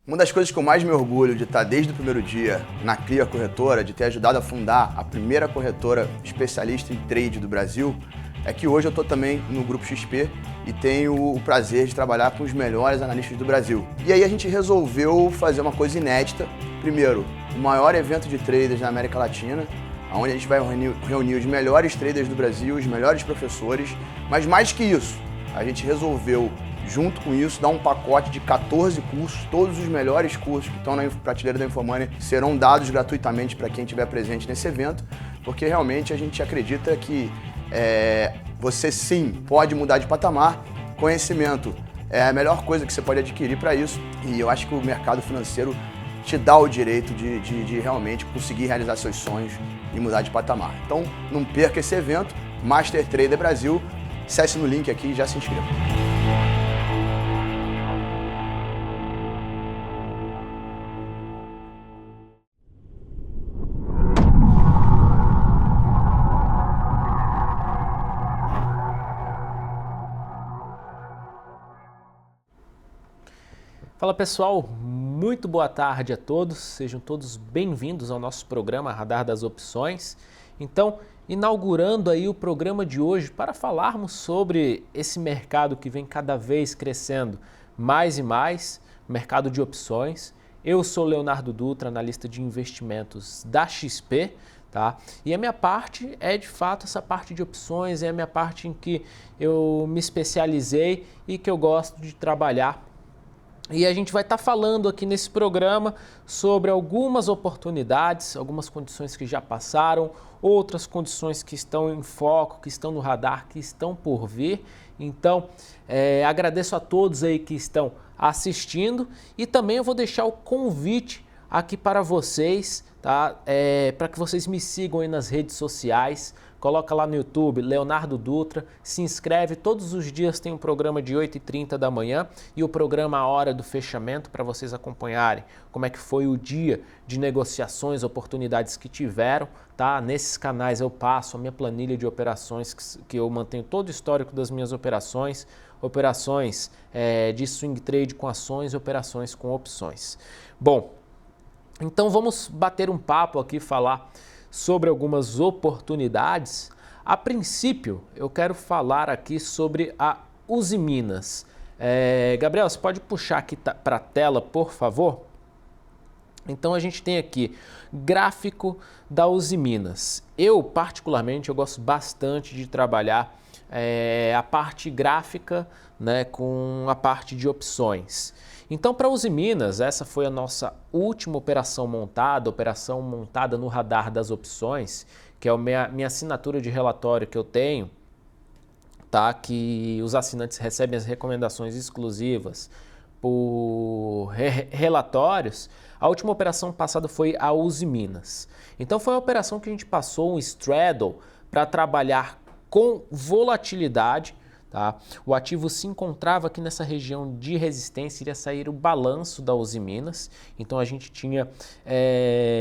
Uma das coisas que eu mais me orgulho de estar desde o primeiro dia na Clear Corretora, de ter ajudado a fundar a primeira corretora especialista em trade do Brasil, é que hoje eu estou também no Grupo XP e tenho o prazer de trabalhar com os melhores analistas do Brasil. E aí a gente resolveu fazer uma coisa inédita. Primeiro, o maior evento de traders na América Latina, onde a gente vai reunir os melhores traders do Brasil, os melhores professores, mas mais que isso, a gente resolveu, junto com isso, dar um pacote de 14 cursos, todos os melhores cursos que estão na prateleira da Infomoney serão dados gratuitamente para quem estiver presente nesse evento, porque realmente a gente acredita que você sim pode mudar de patamar, conhecimento é a melhor coisa que você pode adquirir para isso, e eu acho que o mercado financeiro te dá o direito de realmente conseguir realizar seus sonhos e mudar de patamar. Então não perca esse evento, Master Trader Brasil, acesse no link aqui e já se inscreva. Fala pessoal, muito boa tarde a todos, sejam todos bem-vindos ao nosso programa Radar das Opções. Então, inaugurando aí o programa de hoje para falarmos sobre esse mercado que vem cada vez crescendo mais e mais, mercado de opções. Eu sou Leonardo Dutra, analista de investimentos da XP, tá? E a minha parte é de fato essa parte de opções, é a minha parte em que eu me especializei e que eu gosto de trabalhar. E a gente vai estar falando aqui nesse programa sobre algumas oportunidades, algumas condições que já passaram, outras condições que estão em foco, que estão no radar, que estão por vir. Então, agradeço a todos aí que estão assistindo e também eu vou deixar o convite aqui para vocês, tá? Para que vocês me sigam aí nas redes sociais. Coloca lá no YouTube, Leonardo Dutra, se inscreve, todos os dias tem um programa de 8h30 da manhã e o programa A Hora do Fechamento para vocês acompanharem como é que foi o dia de negociações, oportunidades que tiveram, tá? Nesses canais eu passo a minha planilha de operações, que eu mantenho todo o histórico das minhas operações, operações de swing trade com ações e operações com opções. Bom, então vamos bater um papo aqui, falar sobre algumas oportunidades. A princípio, eu quero falar aqui sobre a Usiminas. Gabriel, você pode puxar aqui para a tela, por favor? Então a gente tem aqui gráfico da Usiminas. Eu, particularmente, eu gosto bastante de trabalhar a parte gráfica, né, com a parte de opções. Então, para a Usiminas, essa foi a nossa última operação montada no radar das opções, que é a minha assinatura de relatório que eu tenho, tá? Que os assinantes recebem as recomendações exclusivas por relatórios. A última operação passada foi a Usiminas. Então, foi uma operação que a gente passou um straddle para trabalhar com volatilidade. Tá? O ativo se encontrava aqui nessa região de resistência, iria sair o balanço da Usiminas, então a gente tinha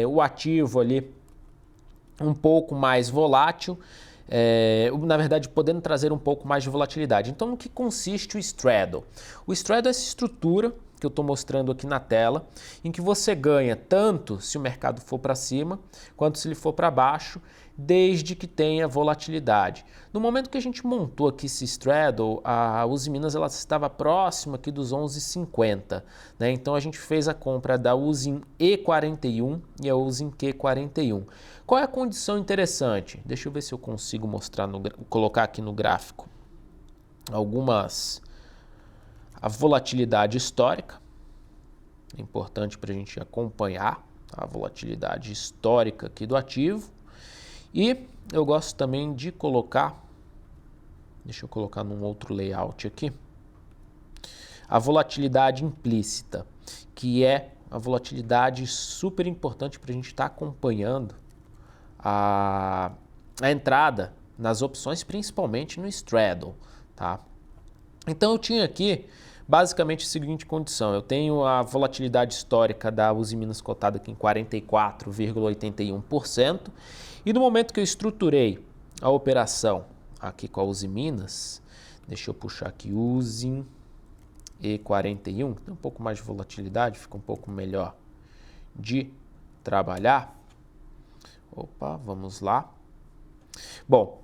o ativo ali um pouco mais volátil, na verdade podendo trazer um pouco mais de volatilidade. Então no que consiste o straddle? O straddle é essa estrutura que eu estou mostrando aqui na tela, em que você ganha tanto se o mercado for para cima, quanto se ele for para baixo, desde que tenha volatilidade. No momento que a gente montou aqui esse straddle, a Usiminas ela estava próxima aqui dos 11,50, né? Então a gente fez a compra da Usim E41 e a Usim Q41. Qual é a condição interessante? Deixa eu ver se eu consigo mostrar, colocar aqui no gráfico a volatilidade histórica. É importante para a gente acompanhar a volatilidade histórica aqui do ativo. E eu gosto também de colocar, deixa eu colocar num outro layout aqui, a volatilidade implícita, que é a volatilidade super importante para a gente estar acompanhando a entrada nas opções, principalmente no straddle, tá? Então eu tinha aqui basicamente a seguinte condição: eu tenho a volatilidade histórica da Usiminas cotada aqui em 44,81%, e no momento que eu estruturei a operação aqui com a Usiminas, deixa eu puxar aqui Usim E41, tem um pouco mais de volatilidade, fica um pouco melhor de trabalhar. Opa, vamos lá. Bom,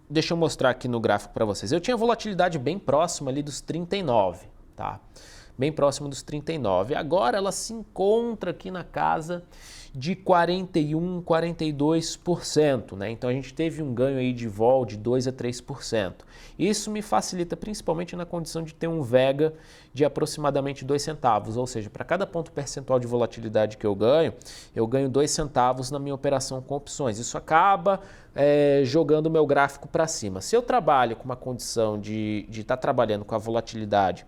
deixa eu mostrar aqui no gráfico para vocês. Eu tinha volatilidade bem próxima ali dos 39, tá? Bem próximo dos 39. Agora ela se encontra aqui na casa de 41, 42%, né? Então a gente teve um ganho aí de vol de 2 a 3%. Isso me facilita principalmente na condição de ter um vega de aproximadamente 2 centavos, ou seja, para cada ponto percentual de volatilidade que eu ganho 2 centavos na minha operação com opções. Isso acaba jogando o meu gráfico para cima. Se eu trabalho com uma condição de estar trabalhando com a volatilidade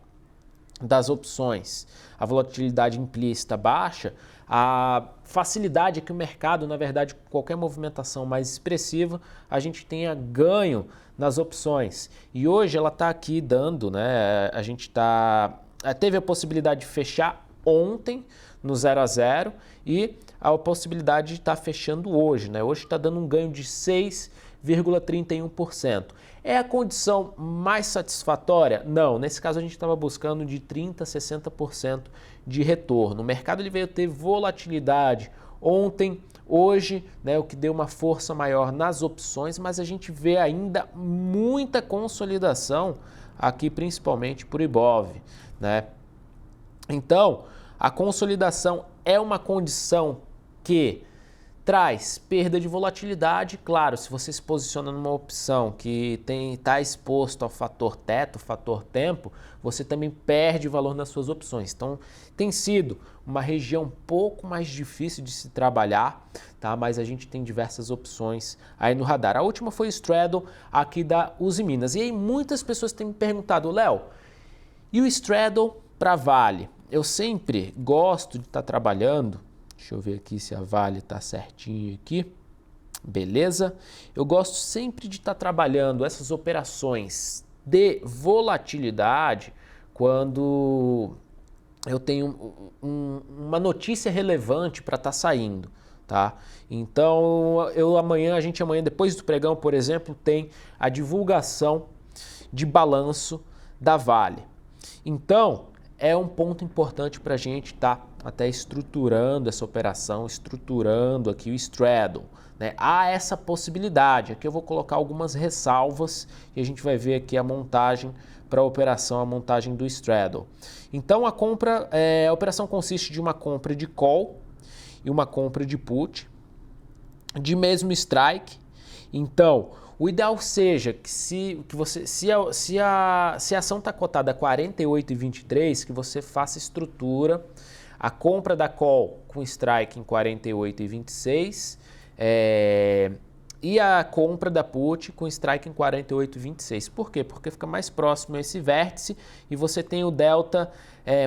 das opções, a volatilidade implícita baixa, a facilidade é que o mercado, na verdade, com qualquer movimentação mais expressiva, a gente tenha ganho nas opções. E hoje ela está aqui dando, né? A gente teve a possibilidade de fechar ontem no 0 a 0 e a possibilidade de estar fechando hoje, né? Hoje está dando um ganho de 6,31%. É a condição mais satisfatória? Não, nesse caso a gente estava buscando de 30% a 60% de retorno. O mercado ele veio ter volatilidade ontem, hoje, né, o que deu uma força maior nas opções, mas a gente vê ainda muita consolidação aqui, principalmente por Ibov, né? Então, a consolidação é uma condição que traz perda de volatilidade. Claro, se você se posiciona numa opção que está exposto ao fator teto, fator tempo, você também perde valor nas suas opções. Então, tem sido uma região um pouco mais difícil de se trabalhar, tá? Mas a gente tem diversas opções aí no radar. A última foi o straddle aqui da Uzi Minas. E aí muitas pessoas têm me perguntado, Léo, e o straddle para Vale? Eu sempre gosto de estar trabalhando. Deixa eu ver aqui se a Vale está certinho aqui. Beleza? Eu gosto sempre de estar trabalhando essas operações de volatilidade quando eu tenho uma notícia relevante para estar saindo, tá? Então, a gente amanhã, depois do pregão, por exemplo, tem a divulgação de balanço da Vale. Então, é um ponto importante para a gente estar até estruturando essa operação, estruturando aqui o straddle, né? Há essa possibilidade. Aqui eu vou colocar algumas ressalvas e a gente vai ver aqui a montagem para a operação, a montagem do straddle. Então a operação consiste de uma compra de call e uma compra de put de mesmo strike. Então, o ideal seja que se a ação está cotada a 48,23, que você faça estrutura, a compra da call com strike em 48,26 e a compra da put com strike em 48,26. Por quê? Porque fica mais próximo a esse vértice e você tem o delta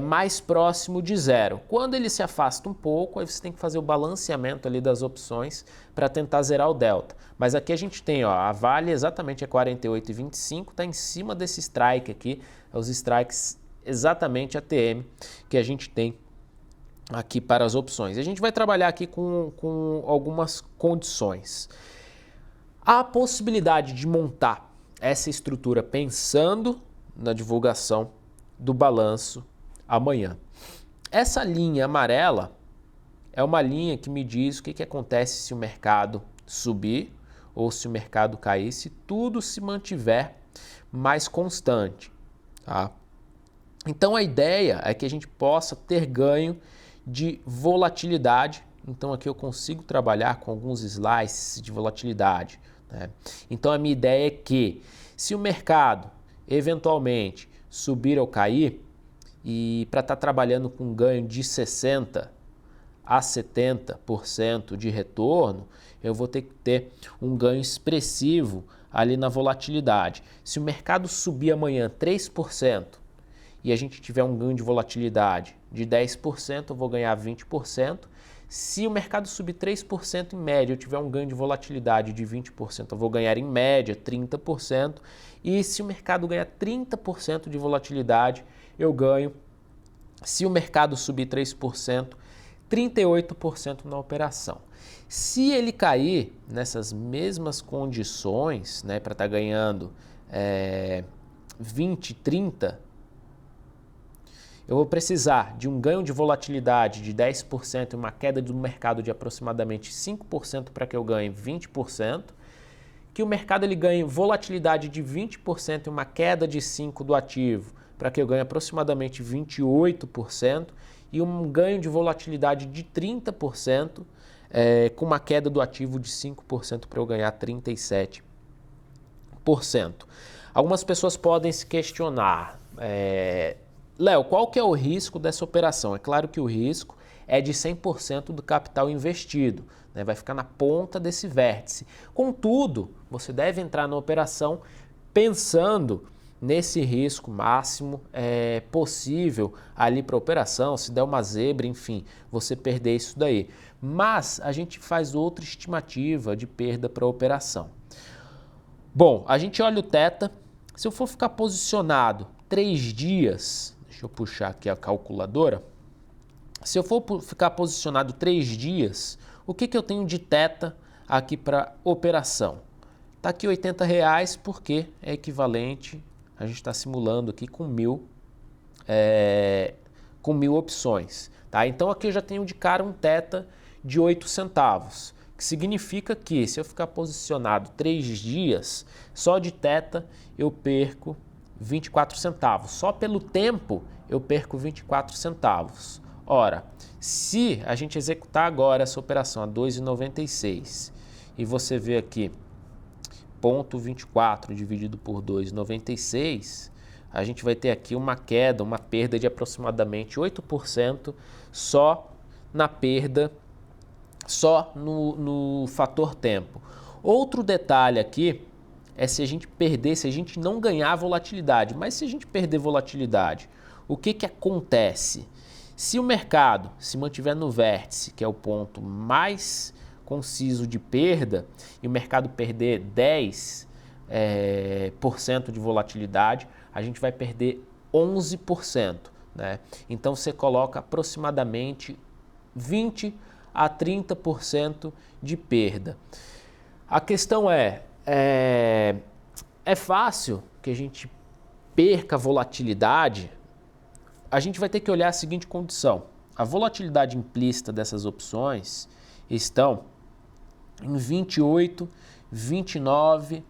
mais próximo de zero. Quando ele se afasta um pouco, aí você tem que fazer o balanceamento ali das opções para tentar zerar o delta. Mas aqui a gente tem, ó, a Vale exatamente é 48,25, está em cima desse strike aqui, os strikes exatamente ATM que a gente tem aqui para as opções. A gente vai trabalhar aqui com algumas condições. Há a possibilidade de montar essa estrutura pensando na divulgação do balanço amanhã. Essa linha amarela é uma linha que me diz o que acontece se o mercado subir ou se o mercado cair, se tudo se mantiver mais constante, tá? Então a ideia é que a gente possa ter ganho de volatilidade. Então aqui eu consigo trabalhar com alguns slices de volatilidade, né? Então a minha ideia é que se o mercado eventualmente subir ou cair, e para estar trabalhando com ganho de 60% a 70% de retorno, eu vou ter que ter um ganho expressivo ali na volatilidade. Se o mercado subir amanhã 3%, e a gente tiver um ganho de volatilidade de 10%, eu vou ganhar 20%. Se o mercado subir 3% em média, eu tiver um ganho de volatilidade de 20%, eu vou ganhar em média 30%. E se o mercado ganhar 30% de volatilidade, eu ganho, se o mercado subir 3%, 38% na operação. Se ele cair nessas mesmas condições, né, para estar ganhando 20, 30, eu vou precisar de um ganho de volatilidade de 10% e uma queda do mercado de aproximadamente 5% para que eu ganhe 20%, que o mercado ele ganhe volatilidade de 20% e uma queda de 5% do ativo para que eu ganhe aproximadamente 28% e um ganho de volatilidade de 30% com uma queda do ativo de 5% para eu ganhar 37%. Algumas pessoas podem se questionar, Léo, qual que é o risco dessa operação? É claro que o risco é de 100% do capital investido, né? Vai ficar na ponta desse vértice. Contudo, você deve entrar na operação pensando nesse risco máximo possível ali para a operação, se der uma zebra, enfim, você perder isso daí. Mas a gente faz outra estimativa de perda para a operação. Bom, a gente olha o θ, se eu for ficar posicionado 3 dias, deixa eu puxar aqui a calculadora, se eu for ficar posicionado 3 dias, o que eu tenho de θ aqui para operação? Está aqui R$80 porque é equivalente, a gente está simulando aqui com 1.000 opções. Tá? Então aqui eu já tenho de cara um θ de 8 centavos, que significa que se eu ficar posicionado 3 dias, só de θ eu perco 24 centavos. Só pelo tempo eu perco 24 centavos. Ora, se a gente executar agora essa operação a 2,96 e você vê aqui 0,24 dividido por 2,96, a gente vai ter aqui uma queda, uma perda de aproximadamente 8% só na perda, só no fator tempo. Outro detalhe aqui é se a gente perder, se a gente não ganhar volatilidade. Mas se a gente perder volatilidade, o que acontece? Se o mercado se mantiver no vértice, que é o ponto mais conciso de perda, e o mercado perder 10% de volatilidade, a gente vai perder 11%. Né? Então você coloca aproximadamente 20% a 30% de perda. A questão é fácil que a gente perca volatilidade? A gente vai ter que olhar a seguinte condição. A volatilidade implícita dessas opções estão em 28%, 29%.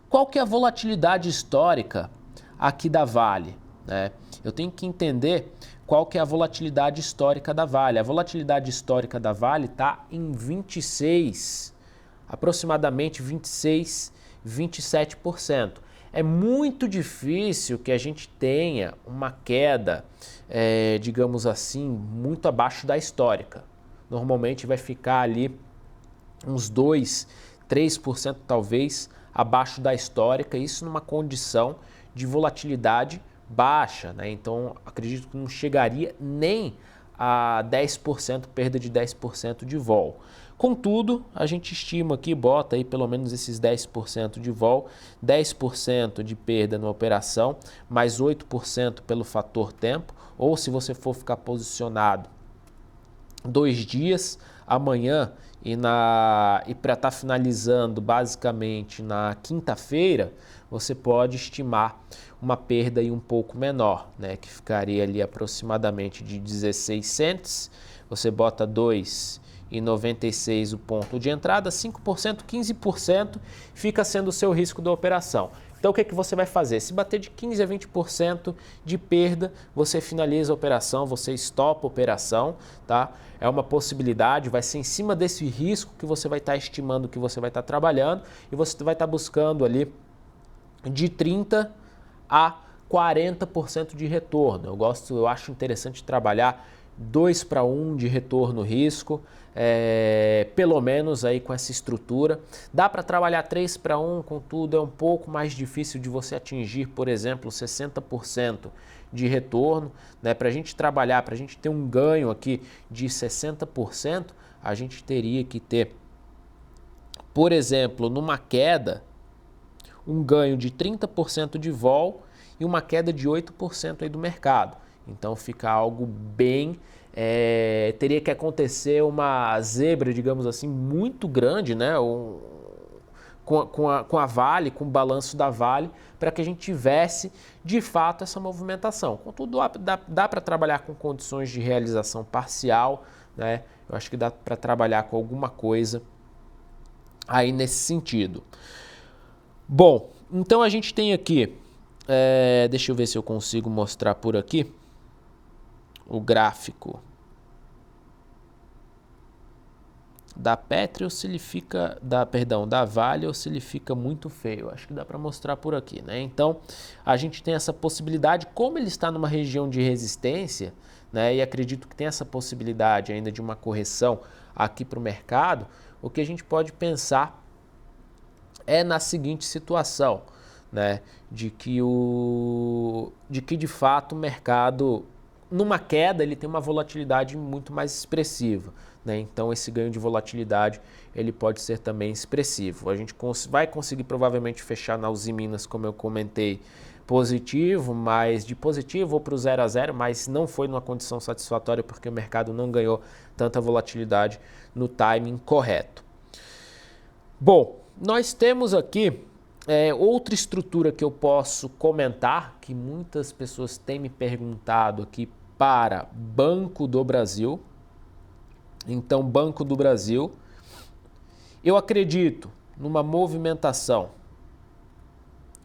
Qual que é a volatilidade histórica aqui da Vale? Né? Eu tenho que entender qual que é a volatilidade histórica da Vale. A volatilidade histórica da Vale está em 26%, aproximadamente 26%, 27%. É muito difícil que a gente tenha uma queda, digamos assim, muito abaixo da histórica. Normalmente vai ficar ali uns 2%, 3% talvez abaixo da histórica, isso numa condição de volatilidade baixa, né? Então acredito que não chegaria nem a 10%, perda de 10% de vol. Contudo, a gente estima aqui, bota aí pelo menos esses 10% de vol, 10% de perda na operação, mais 8% pelo fator tempo, ou se você for ficar posicionado 2 dias, amanhã e para estar finalizando basicamente na quinta-feira, você pode estimar uma perda aí um pouco menor, né, que ficaria ali aproximadamente de 16 cents, você bota 2,96 o ponto de entrada, 5%, 15% fica sendo o seu risco da operação. Então o que você vai fazer? Se bater de 15% a 20% de perda, você finaliza a operação, você estopa a operação, tá? É uma possibilidade, vai ser em cima desse risco que você vai estar estimando que você vai estar trabalhando e você vai estar buscando ali de 30% a 40% de retorno. Eu acho interessante trabalhar 2-1 de retorno risco, pelo menos aí com essa estrutura. Dá para trabalhar 3-1, contudo é um pouco mais difícil de você atingir, por exemplo, 60% de retorno. Né? Para a gente trabalhar, para a gente ter um ganho aqui de 60%, a gente teria que ter, por exemplo, numa queda, um ganho de 30% de vol e uma queda de 8% aí do mercado. Então fica algo bem teria que acontecer uma zebra, digamos assim, muito grande, né? Com a Vale, com o balanço da Vale, para que a gente tivesse de fato essa movimentação. Contudo, dá para trabalhar com condições de realização parcial, né? Eu acho que dá para trabalhar com alguma coisa aí nesse sentido. Bom, então a gente tem aqui, deixa eu ver se eu consigo mostrar por aqui o gráfico da Petri, ou se ele fica, da Vale, ou se ele fica muito feio. Acho que dá para mostrar por aqui, né? Então, a gente tem essa possibilidade, como ele está numa região de resistência, né? E acredito que tem essa possibilidade ainda de uma correção aqui para o mercado, o que a gente pode pensar é na seguinte situação, né? De que de fato o mercado, numa queda, ele tem uma volatilidade muito mais expressiva, né? Então esse ganho de volatilidade ele pode ser também expressivo. A gente vai conseguir provavelmente fechar na Uzi Minas, como eu comentei, positivo, mas de positivo ou para o 0 a 0, mas não foi numa condição satisfatória porque o mercado não ganhou tanta volatilidade no timing correto. Bom, nós temos aqui outra estrutura que eu posso comentar, que muitas pessoas têm me perguntado aqui, para Banco do Brasil. Então, Banco do Brasil, eu acredito numa movimentação.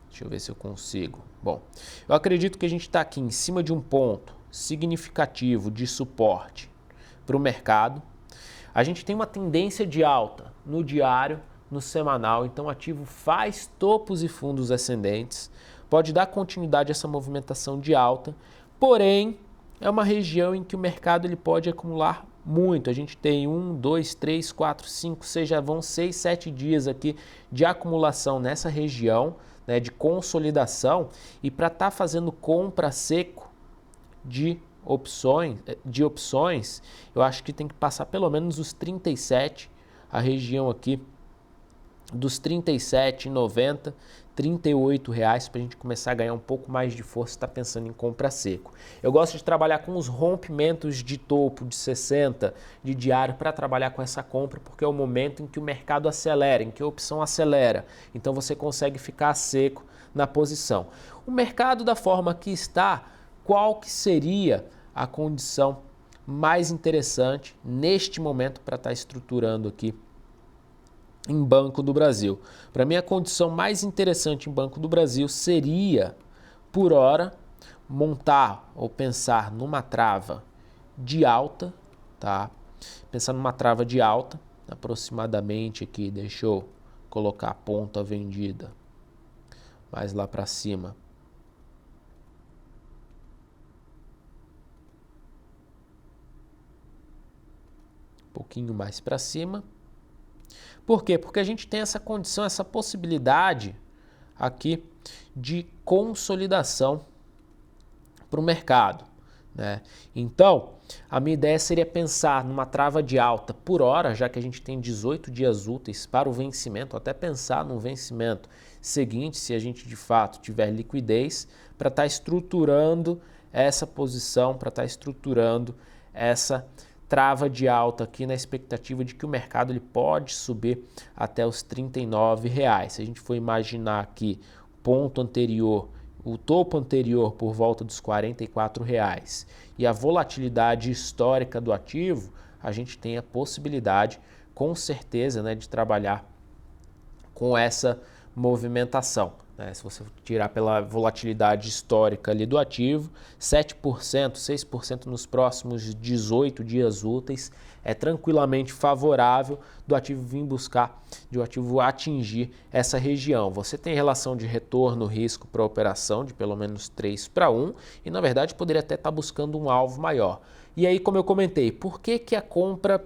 Deixa eu ver se eu consigo. Bom, eu acredito que a gente está aqui em cima de um ponto significativo de suporte para o mercado. A gente tem uma tendência de alta no diário, no semanal, então o ativo faz topos e fundos ascendentes, pode dar continuidade a essa movimentação de alta, porém é uma região em que o mercado ele pode acumular muito. A gente tem 1, 2, 3, 4, 5, 6, já vão 6, 7 dias aqui de acumulação nessa região, né, de consolidação, e para estar fazendo compra seco de opções, eu acho que tem que passar pelo menos os 37, a região aqui dos R$ 37,90, R$ 38 para a gente começar a ganhar um pouco mais de força, está pensando em compra seco. Eu gosto de trabalhar com os rompimentos de topo de 60 de diário para trabalhar com essa compra, porque é o momento em que o mercado acelera, em que a opção acelera. Então você consegue ficar seco na posição. O mercado da forma que está, qual que seria a condição mais interessante neste momento para estar estruturando aqui em Banco do Brasil? Para mim, a condição mais interessante em Banco do Brasil seria, por hora, montar ou pensar numa trava de alta, tá? Pensar numa trava de alta, aproximadamente aqui, deixa eu colocar a ponta vendida mais lá para cima. Um pouquinho mais para cima. Por quê? Porque a gente tem essa condição, essa possibilidade aqui de consolidação para o mercado, né? Então, a minha ideia seria pensar numa trava de alta por hora, já que a gente tem 18 dias úteis para o vencimento, até pensar num vencimento seguinte, se a gente de fato tiver liquidez, para estar estruturando essa posição, para estar estruturando essa trava de alta aqui na expectativa de que o mercado ele pode subir até os R$ 39. Se a gente for imaginar aqui ponto anterior, o topo anterior por volta dos R$ 44 e a volatilidade histórica do ativo, a gente tem a possibilidade, com certeza, né, de trabalhar com essa movimentação. Se você tirar pela volatilidade histórica ali do ativo, 7%, 6% nos próximos 18 dias úteis é tranquilamente favorável do ativo vir buscar, do ativo atingir essa região. Você tem relação de retorno-risco para a operação de pelo menos 3:1 e, na verdade, poderia até estar buscando um alvo maior. E aí, como eu comentei, por que a compra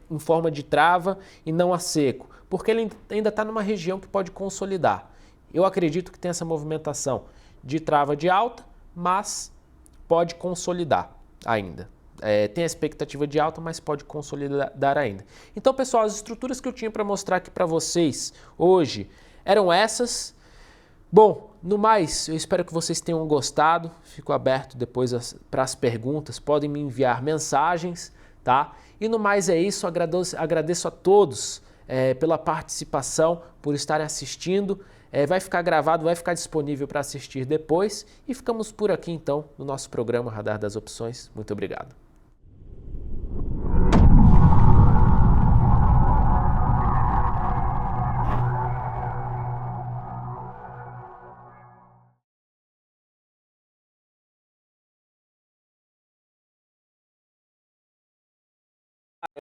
em forma de trava e não a seco? Porque ele ainda está numa região que pode consolidar. Eu acredito que tem essa movimentação de trava de alta, mas pode consolidar ainda. Tem a expectativa de alta, mas pode consolidar ainda. Então, pessoal, as estruturas que eu tinha para mostrar aqui para vocês hoje eram essas. Bom, no mais, eu espero que vocês tenham gostado. Fico aberto depois para as perguntas. Podem me enviar mensagens, tá? E no mais é isso. Agradeço a todos pela participação, por estarem assistindo. Vai ficar gravado, vai ficar disponível para assistir depois. E ficamos por aqui então no nosso programa Radar das Opções. Muito obrigado.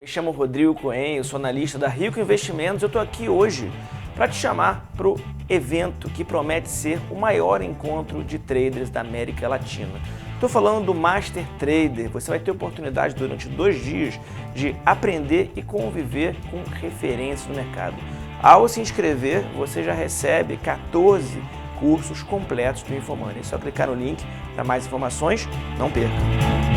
Me chamo Rodrigo Cohen, eu sou analista da Rico Investimentos. Eu estou aqui hoje para te chamar para o evento que promete ser o maior encontro de traders da América Latina. Estou falando do Master Trader. Você vai ter oportunidade durante 2 dias de aprender e conviver com referências no mercado. Ao se inscrever, você já recebe 14 cursos completos do InfoMoney. É só clicar no link para mais informações. Não perca!